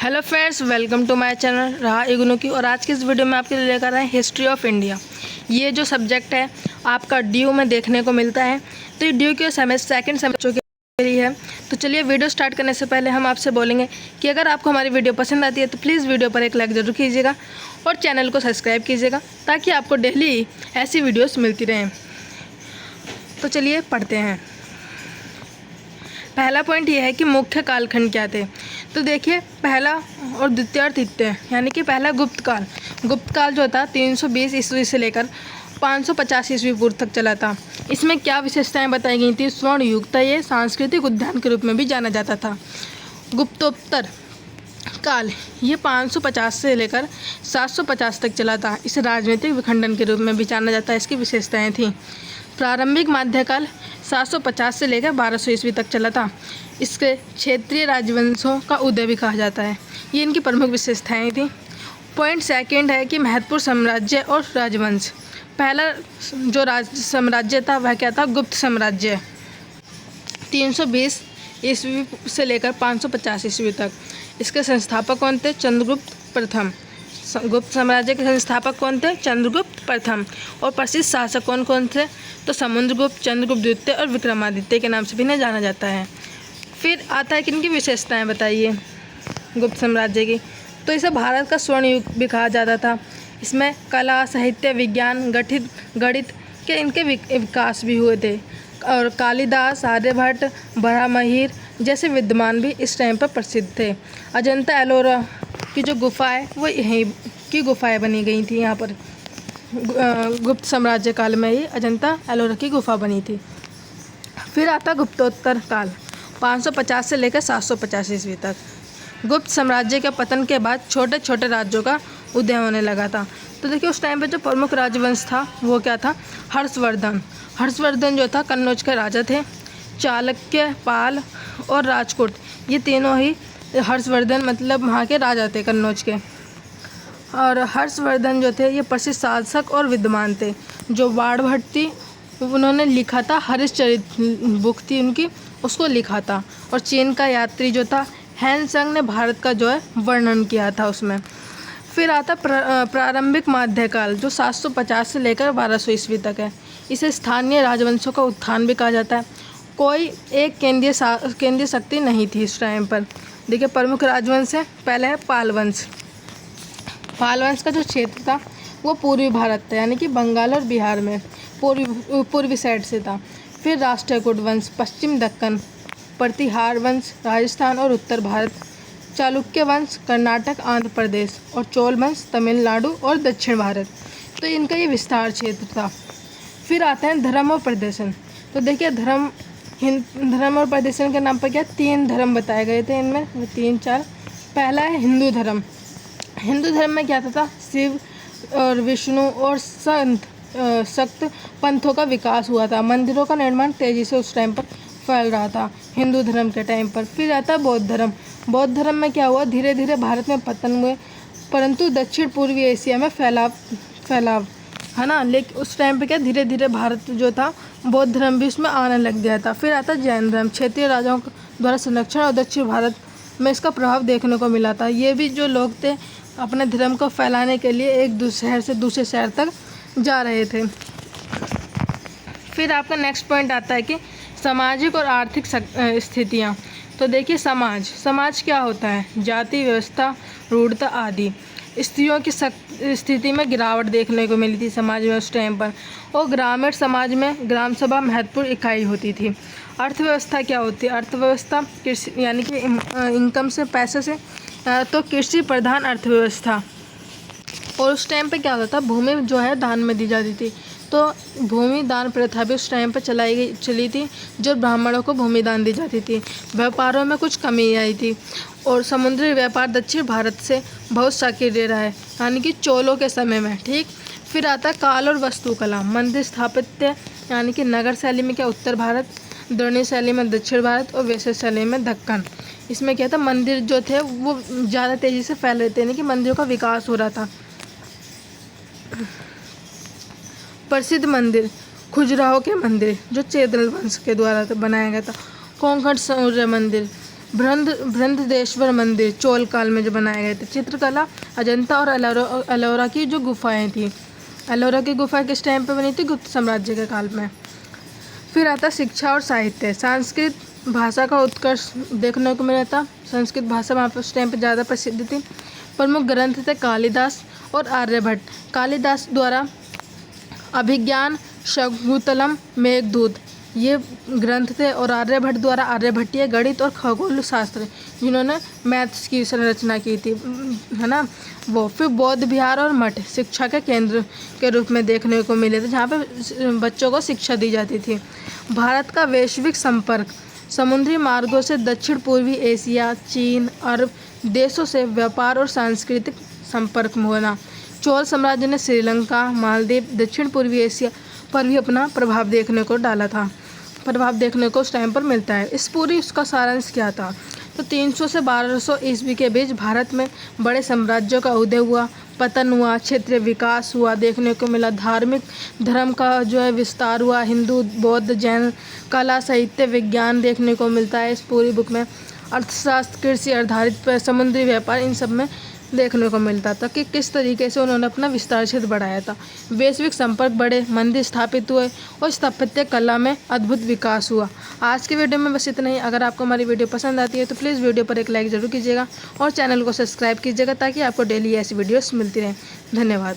Hello friends, welcome to my channel रहा इग्नू की। और आज की इस वीडियो में आपके लिए लेकर आए हिस्ट्री ऑफ इंडिया। ये जो सब्जेक्ट है आपका ड्यू में देखने को मिलता है। तो ये ड्यू के सेकंड सेमेस्टर के लिए है। तो चलिए, वीडियो स्टार्ट करने से पहले हम आपसे बोलेंगे कि अगर आपको हमारी वीडियो पसंद आती है तो प्लीज़ वीडियो पर एक लाइक ज़रूर कीजिएगा और चैनल को सब्सक्राइब कीजिएगा ताकि आपको डेली ऐसी वीडियोज़ मिलती रहें। तो चलिए पढ़ते हैं। पहला पॉइंट ये है कि मुख्य कालखंड क्या थे। तो देखिए, पहला और द्वितीय और तृतीय यानी कि पहला गुप्त काल जो था 320 ईस्वी से लेकर 550 ईस्वी पूर्व तक चला था। इसमें क्या विशेषताएं बताई गई थी? स्वर्ण युग था। ये सांस्कृतिक उद्यान के रूप में भी जाना जाता था। गुप्तोत्तर काल ये 550 से लेकर 750 तक चला था। इसे राजनीतिक विखंडन के रूप में भी जाना जाता है। इसकी विशेषताएं थी। प्रारंभिक मध्यकाल 750 से लेकर 1200 ईस्वी तक चला था। इसके क्षेत्रीय राजवंशों का उदय भी कहा जाता है। ये इनकी प्रमुख विशेषताएं थी। पॉइंट सेकंड है कि महत्वपूर्ण साम्राज्य और राजवंश। पहला जो साम्राज्य था वह क्या था? गुप्त साम्राज्य। 320 ईस्वी से लेकर 550 ईस्वी तक। इसके संस्थापक कौन थे? चंद्रगुप्त प्रथम। गुप्त साम्राज्य के संस्थापक कौन थे? चंद्रगुप्त प्रथम। और प्रसिद्ध शासक कौन कौन थे? तो समुद्रगुप्त, चंद्रगुप्त द्वितीय और विक्रमादित्य के नाम से भी इन्हें जाना जाता है। फिर आता है कि इनकी विशेषताएं बताइए गुप्त साम्राज्य की। तो इसे भारत का स्वर्ण युग भी कहा जाता था। इसमें कला, साहित्य, विज्ञान, गणित के इनके विकास भी हुए थे। और कालिदास, आर्यभट्ट, बरहमहीर जैसे विद्वान भी इस टाइम पर प्रसिद्ध थे। अजंता एलोरा की जो गुफा है वो यहीं की गुफाएं बनी गई थी। यहाँ पर गुप्त साम्राज्य काल में ही अजंता एलोरा की गुफा बनी थी। फिर आता गुप्तोत्तर काल 550 से लेकर 750 ईस्वी तक। गुप्त साम्राज्य के पतन के बाद छोटे छोटे राज्यों का उदय होने लगा था। तो देखिए, उस टाइम पे जो प्रमुख राजवंश था वो क्या था? हर्षवर्धन जो था कन्नौज के राजा थे। चालुक्य, पाल और राजकोट ये तीनों ही हर्षवर्धन मतलब वहाँ के राजा थे कन्नौज के। और हर्षवर्धन जो थे ये प्रसिद्ध शासक और विद्वान थे। जो बाणभट्ट थी उन्होंने लिखा था, हरिश्चरित बुक थी उनकी, उसको लिखा था। और चीन का यात्री जो था हैंसंग ने भारत का जो है वर्णन किया था उसमें। फिर आता प्रारंभिक मध्यकाल जो 750 से लेकर 1200 ईस्वी तक है। इसे स्थानीय राजवंशों का उत्थान भी कहा जाता है। कोई एक केंद्रीय शक्ति नहीं थी इस टाइम पर। देखिए, प्रमुख राजवंश है। पहले है पाल वंश। पाल वंश का जो क्षेत्र था वो पूर्वी भारत था, यानी कि बंगाल और बिहार में पूर्वी साइड से था। फिर राष्ट्रकूट वंश पश्चिम दक्कन, प्रतिहार वंश राजस्थान और उत्तर भारत, चालुक्य वंश कर्नाटक आंध्र प्रदेश और चोल वंश तमिलनाडु और दक्षिण भारत। तो इनका ये विस्तार क्षेत्र था। फिर आता है धर्म और प्रदर्शन। तो देखिए, धर्म और प्रदर्शन के नाम पर क्या 3 धर्म बताए गए थे इनमें, 3-4। पहला है हिंदू धर्म। हिंदू धर्म में क्या था? शिव और विष्णु और शक्त पंथों का विकास हुआ था। मंदिरों का निर्माण तेजी से उस टाइम पर फैल रहा था हिंदू धर्म के टाइम पर। फिर आता है बौद्ध धर्म। बौद्ध धर्म में क्या हुआ? धीरे धीरे भारत में पतन हुए, परंतु दक्षिण पूर्वी एशिया में फैलाव है ना। लेकिन उस टाइम पे क्या धीरे धीरे भारत जो था बौद्ध धर्म भी उसमें आने लग गया था। फिर आता जैन धर्म। क्षेत्रीय राजाओं द्वारा संरक्षण और दक्षिण भारत में इसका प्रभाव देखने को मिला था। ये भी जो लोग थे अपने धर्म को फैलाने के लिए एक शहर से दूसरे शहर तक जा रहे थे। फिर आपका नेक्स्ट पॉइंट आता है कि सामाजिक और आर्थिक स्थितियाँ। तो देखिए, समाज क्या होता है? जाति व्यवस्था, रूढ़ता आदि। स्त्रियों की स्थिति में गिरावट देखने को मिली थी समाज में उस टाइम पर। और ग्रामीण समाज में ग्राम सभा महत्वपूर्ण इकाई होती थी। अर्थव्यवस्था क्या होती है? अर्थव्यवस्था कृषि यानी कि इनकम से, पैसे से, तो कृषि प्रधान अर्थव्यवस्था। और उस टाइम पे क्या होता था? भूमि जो है दान में दी जाती थी। तो भूमि दान प्रथा भी उस टाइम पर चली थी, जो ब्राह्मणों को भूमि दान दी जाती थी। व्यापारों में कुछ कमी आई थी। और समुद्री व्यापार दक्षिण भारत से बहुत सक्रिय रहा है, यानी कि चोलों के समय में। ठीक। फिर आता है काल और वास्तुकला। मंदिर स्थापत्य यानी कि नगर शैली में क्या उत्तर भारत, द्रोणी शैली में दक्षिण भारत और वैश्य शैली में दक्कन। इसमें क्या था? मंदिर जो थे वो ज़्यादा तेज़ी से फैल रहे थे, यानी कि मंदिरों का विकास हो रहा था। प्रसिद्ध मंदिर खजुराहो के मंदिर जो चेदल वंश के द्वारा बनाया गया था। कोंकण सूर्य मंदिर बृहदेश्वर मंदिर चोल काल में जो बनाए गए थे। चित्रकला अजंता और एलोरा की जो गुफाएं थी, एलोरा की गुफा किस टाइम पे बनी थी? गुप्त साम्राज्य के काल में। फिर आता शिक्षा और साहित्य। संस्कृत भाषा का उत्कर्ष देखने को मिला था। संस्कृत भाषा वहाँ पर उस टाइम पे ज़्यादा प्रसिद्ध थी। प्रमुख ग्रंथ थे कालिदास और आर्यभट्ट। कालिदास द्वारा अभिज्ञान, शाकुंतलम, मेघदूत ये ग्रंथ थे, और आर्यभट्ट द्वारा आर्यभट्टीय गणित और खगोल शास्त्र, जिन्होंने मैथ्स की संरचना की थी, है ना वो। फिर बौद्ध विहार और मठ शिक्षा के केंद्र के रूप में देखने को मिले थे, जहाँ पे बच्चों को शिक्षा दी जाती थी। भारत का वैश्विक संपर्क। समुद्री मार्गों से दक्षिण पूर्वी एशिया, चीन, अरब देशों से व्यापार और सांस्कृतिक संपर्क होना। चोल साम्राज्य ने श्रीलंका, मालदीव, दक्षिण पूर्वी एशिया पर भी अपना प्रभाव देखने को डाला था, प्रभाव देखने को उस टाइम पर मिलता है। इस पूरी उसका सारांश क्या था? तो 300 से 1200 ईस्वी के बीच भारत में बड़े साम्राज्यों का उदय हुआ, पतन हुआ, क्षेत्रीय विकास हुआ देखने को मिला, धार्मिक धर्म का जो है विस्तार हुआ, हिंदू, बौद्ध, जैन, कला, साहित्य, विज्ञान देखने को मिलता है इस पूरी बुक में। अर्थशास्त्र, कृषि आधारित पर समुद्री व्यापार, इन सब में देखने को मिलता था कि किस तरीके से उन्होंने अपना विस्तार क्षेत्र बढ़ाया था। वैश्विक संपर्क बढ़े, मंदिर स्थापित हुए और स्थापत्य कला में अद्भुत विकास हुआ। आज के वीडियो में बस इतना ही। अगर आपको हमारी वीडियो पसंद आती है तो प्लीज़ वीडियो पर एक लाइक ज़रूर कीजिएगा और चैनल को सब्सक्राइब कीजिएगा, ताकि आपको डेली ऐसी वीडियोस मिलती रहें। धन्यवाद।